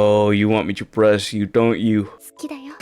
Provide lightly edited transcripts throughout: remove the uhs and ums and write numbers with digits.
Oh, you want me to press you, don't you? 好きだよ。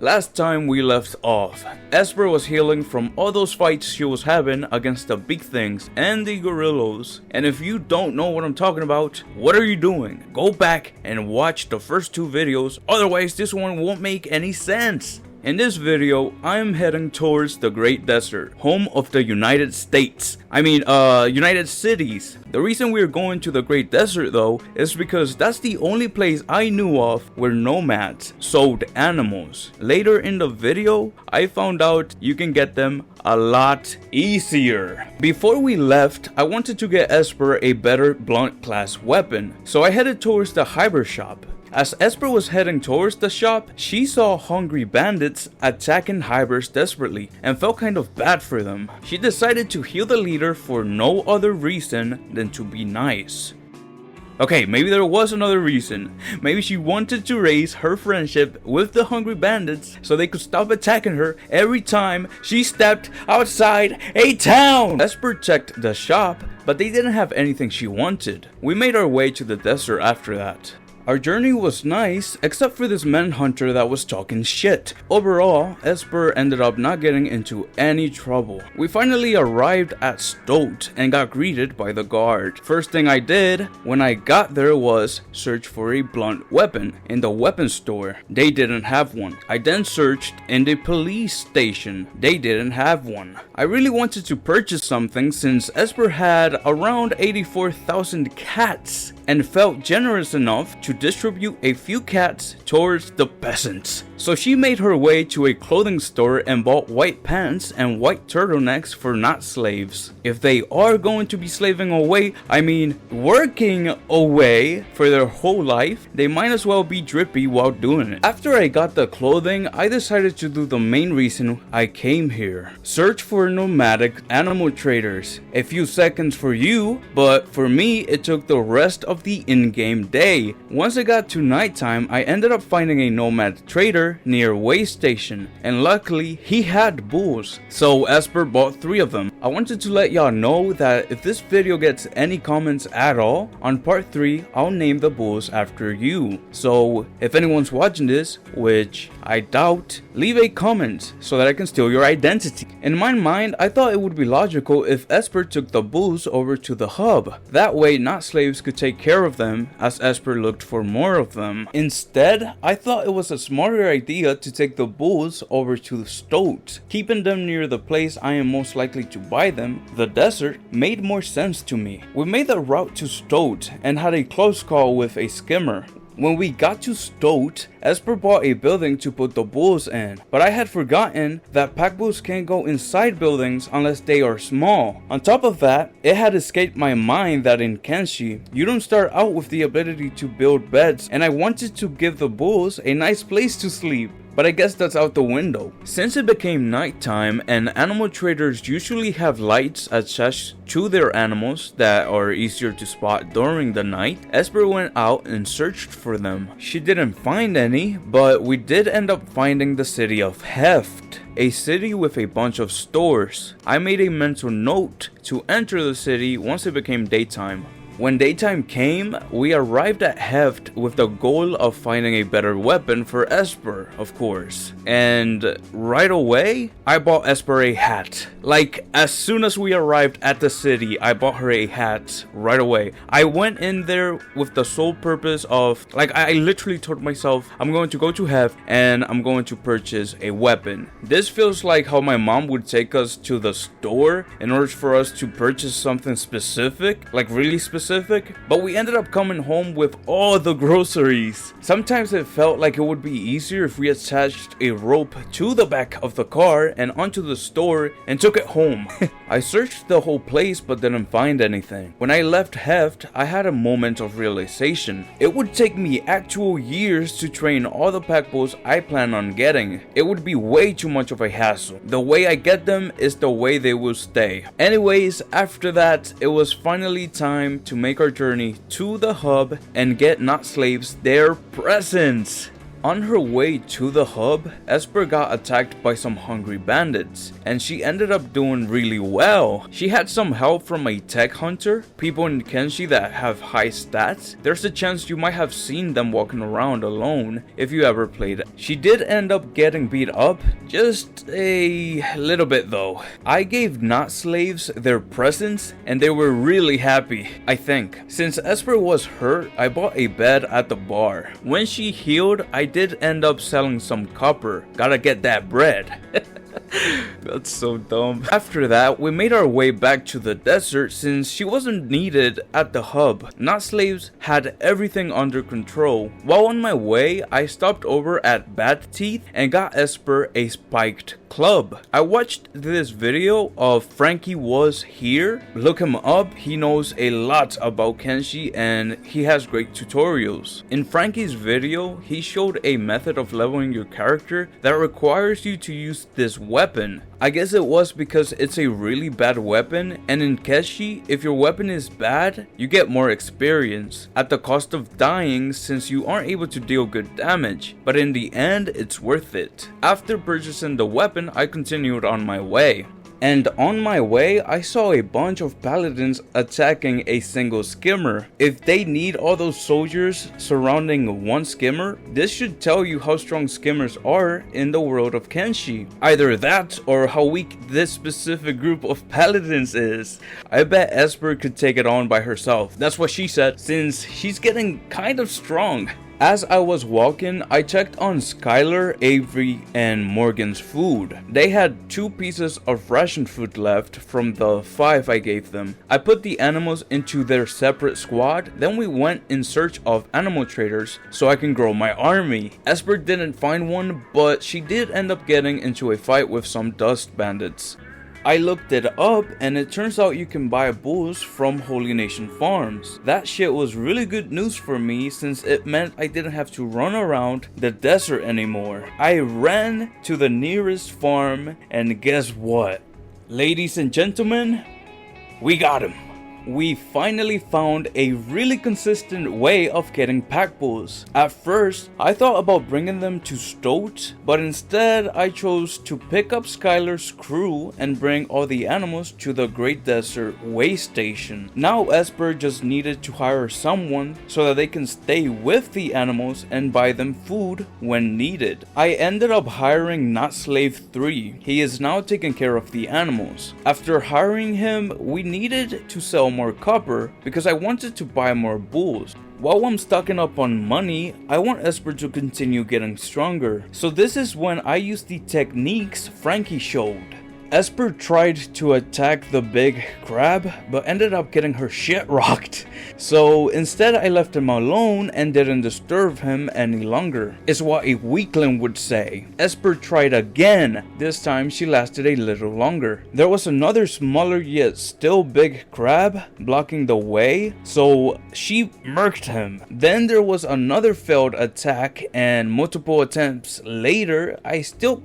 Last time we left off, Esper was healing from all those fights she was having against the big things and the gorillas. And if you don't know what I'm talking about, what are you doing? Go back and watch the first two videos, otherwise this one won't make any sense. In this video, I'm heading towards the Great Desert, home of the United States. United Cities. The reason we're going to the Great Desert though is because that's the only place I knew of where nomads sold animals. Later in the video, I found out you can get them a lot easier. Before we left, I wanted to get Esper a better blunt class weapon, so I headed towards the Hyper shop. As Esper was heading towards the shop, she saw hungry bandits attacking Hybers desperately and felt kind of bad for them. She decided to heal the leader for no other reason than to be nice. Okay, maybe there was another reason. Maybe she wanted to raise her friendship with the hungry bandits so they could stop attacking her every time she stepped outside a town. Esper checked the shop, but they didn't have anything she wanted. We made our way to the desert after that. Our journey was nice, except for this manhunter that was talking shit. Overall, Esper ended up not getting into any trouble. We finally arrived at Stoat and got greeted by the guard. First thing I did when I got there was search for a blunt weapon in the weapon store. They didn't have one. I then searched in the police station. They didn't have one. I really wanted to purchase something since Esper had around 84,000 cats and felt generous enough to distribute a few cats towards the peasants. So she made her way to a clothing store and bought white pants and white turtlenecks for not slaves. If they are going to be slaving away, working away for their whole life, they might as well be drippy while doing it. After I got the clothing, I decided to do the main reason I came here. Search for nomadic animal traders. A few seconds for you, but for me it took the rest of the in-game day. Once it got to nighttime, I ended up finding a nomad trader near way station, and luckily he had bulls, so Esper bought 3 of them. I wanted to let y'all know that if this video gets any comments at all, on part 3 I'll name the bulls after you. So if anyone's watching this, which I doubt, leave a comment so that I can steal your identity. In my mind, I thought it would be logical if Esper took the bulls over to the hub. That way not slaves could take care of them as Esper looked for more of them. Instead, I thought it was a smarter idea to take the bulls over to Stoat. Keeping them near the place I am most likely to buy them, the desert, made more sense to me. We made the route to Stoat and had a close call with a skimmer. When we got to Stoat, Esper bought a building to put the bulls in, but I had forgotten that pack bulls can't go inside buildings unless they are small. On top of that, it had escaped my mind that in Kenshi, you don't start out with the ability to build beds, and I wanted to give the bulls a nice place to sleep. But I guess that's out the window. Since it became nighttime and animal traders usually have lights attached to their animals that are easier to spot during the night, Esper went out and searched for them. She didn't find any, but we did end up finding the city of Heft, a city with a bunch of stores. I made a mental note to enter the city once it became daytime. When daytime came, we arrived at Heft with the goal of finding a better weapon for Esper, of course. And right away, I bought Esper a hat. Like, as soon as we arrived at the city, I bought her a hat right away. I went in there with the sole purpose of, I literally told myself, I'm going to go to Heft and I'm going to purchase a weapon. This feels like how my mom would take us to the store in order for us to purchase something specific, like really specific. But we ended up coming home with all the groceries. Sometimes it felt like it would be easier if we attached a rope to the back of the car and onto the store and took it home. I searched the whole place but didn't find anything. When I left Heft, I had a moment of realization. It would take me actual years to train all the pack bulls I plan on getting. It would be way too much of a hassle. The way I get them is the way they will stay. Anyways, after that, it was finally time to make our journey to the hub and get not slaves their presents. On her way to the hub, Esper got attacked by some hungry bandits, and she ended up doing really well. She had some help from a tech hunter, people in Kenshi that have high stats. There's a chance you might have seen them walking around alone if you ever played it. She did end up getting beat up, just a little bit though. I gave not slaves their presents and they were really happy, I think. Since Esper was hurt, I bought a bed at the bar. When she healed, I did end up selling some copper. Gotta get that bread. That's so dumb. After that, we made our way back to the desert since she wasn't needed at the hub. Not slaves had everything under control. While on my way, I stopped over at Bad Teeth and got Esper a spiked club. I watched this video of Frankie Was Here. Look him up, he knows a lot about Kenshi and he has great tutorials. In Frankie's video, he showed a method of leveling your character that requires you to use this weapon. I guess it was because it's a really bad weapon, and in Kenshi, if your weapon is bad, you get more experience at the cost of dying since you aren't able to deal good damage, but in the end it's worth it. After purchasing the weapon, I continued on my way. And on my way, I saw a bunch of paladins attacking a single skimmer. If they need all those soldiers surrounding one skimmer, this should tell you how strong skimmers are in the world of Kenshi. Either that or how weak this specific group of paladins is. I bet Esper could take it on by herself. That's what she said, since she's getting kind of strong. As I was walking, I checked on Skylar, Avery, and Morgan's food. They had 2 pieces of ration food left from the 5 I gave them. I put the animals into their separate squad, then we went in search of animal traders so I can grow my army. Esper didn't find one, but she did end up getting into a fight with some dust bandits. I looked it up and it turns out you can buy bulls from Holy Nation Farms. That shit was really good news for me since it meant I didn't have to run around the desert anymore. I ran to the nearest farm and guess what? Ladies and gentlemen, we got him. We finally found a really consistent way of getting pack bulls. At first, I thought about bringing them to Stoat, but instead I chose to pick up Skylar's crew and bring all the animals to the Great Desert Way Station. Now Esper just needed to hire someone so that they can stay with the animals and buy them food when needed. I ended up hiring Not Slave 3. He is now taking care of the animals. After hiring him, we needed to sell more copper because I wanted to buy more bulls. While I'm stocking up on money, I want Esper to continue getting stronger. So this is when I used the techniques Frankie showed. Esper tried to attack the big crab, but ended up getting her shit rocked. So instead I left him alone and didn't disturb him any longer, is what a weakling would say. Esper tried again. This time she lasted a little longer. There was another smaller yet still big crab blocking the way, so she murked him. Then there was another failed attack, and multiple attempts later, I still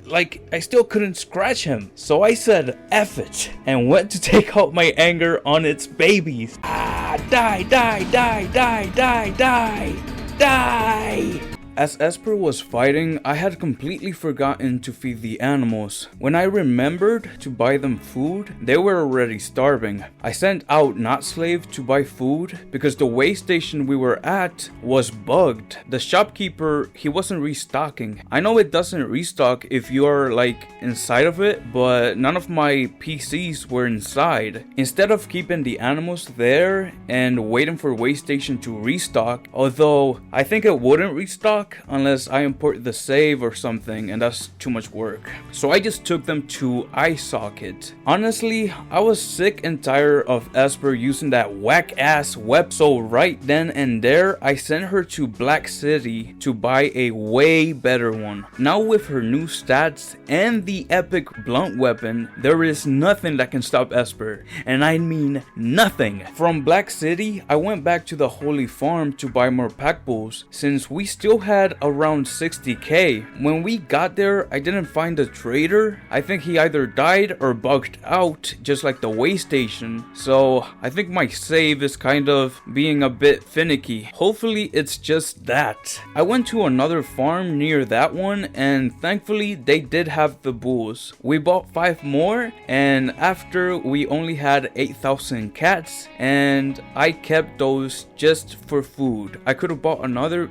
couldn't scratch him. So I said F it and went to take out my anger on its babies. Die, die, die, die, die, die, die. As Esper was fighting, I had completely forgotten to feed the animals. When I remembered to buy them food, they were already starving. I sent out Not Slave to buy food because the way station we were at was bugged. The shopkeeper, he wasn't restocking. I know it doesn't restock if you're like inside of it, but none of my PCs were inside. Instead of keeping the animals there and waiting for way station to restock, although I think it wouldn't restock unless I import the save or something, and that's too much work. So I just took them to iSocket. Honestly, I was sick and tired of Esper using that whack ass web, so right then and there I sent her to Black City to buy a way better one. Now with her new stats and the epic blunt weapon, there is nothing that can stop Esper, and I mean nothing. From Black City, I went back to the Holy Farm to buy more pack bulls since we still had had around 60k. When we got there, I didn't find the trader. I think he either died or bugged out, just like the way station. So I think my save is kind of being a bit finicky. Hopefully it's just that. I went to another farm near that one, and thankfully they did have the bulls. We bought 5 more, and after we only had 8,000 cats, and I kept those just for food. I could have bought another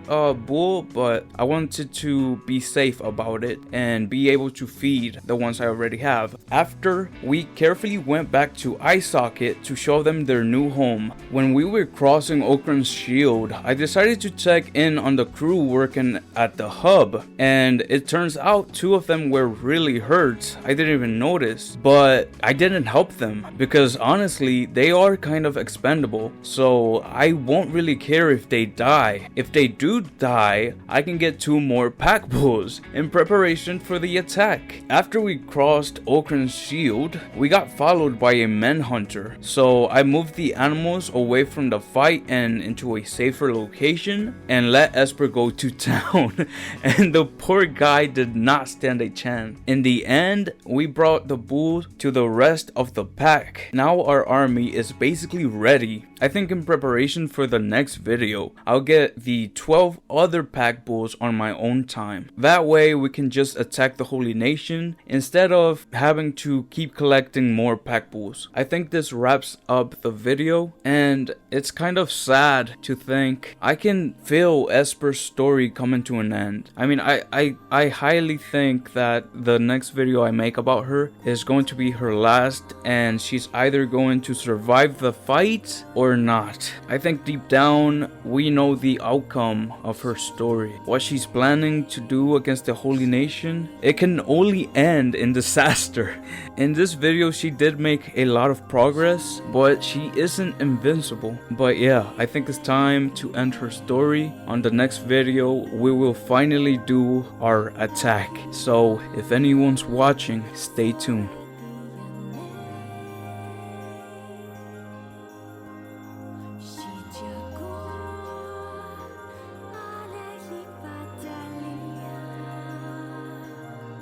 bull, but I wanted to be safe about it and be able to feed the ones I already have. After, we carefully went back to Eye Socket to show them their new home. When we were crossing Okran's Shield, I decided to check in on the crew working at the hub, and it turns out 2 of them were really hurt. I didn't even notice, but I didn't help them because honestly they are kind of expendable, so I won't really care if they die. If they do die, I can get 2 more pack bulls in preparation for the attack. After we crossed Okran's Shield, we got followed by a manhunter, so I moved the animals away from the fight and into a safer location and let Esper go to town. And the poor guy did not stand a chance. In the end, we brought the bulls to the rest of the pack. Now our army is basically ready. I think in preparation for the next video, I'll get the 12 other pack bulls on my own time. That way we can just attack the Holy Nation instead of having to keep collecting more pack bulls. I think this wraps up the video, and it's kind of sad to think I can feel Esper's story coming to an end. I mean, I highly think that the next video I make about her is going to be her last, and she's either going to survive the fight or not. I think deep down we know the outcome of her story. What she's planning to do against the Holy Nation, it can only end in disaster. In this video she did make a lot of progress, but she isn't invincible. But yeah, I think it's time to end her story. On the next video we will finally do our attack, so if anyone's watching, stay tuned.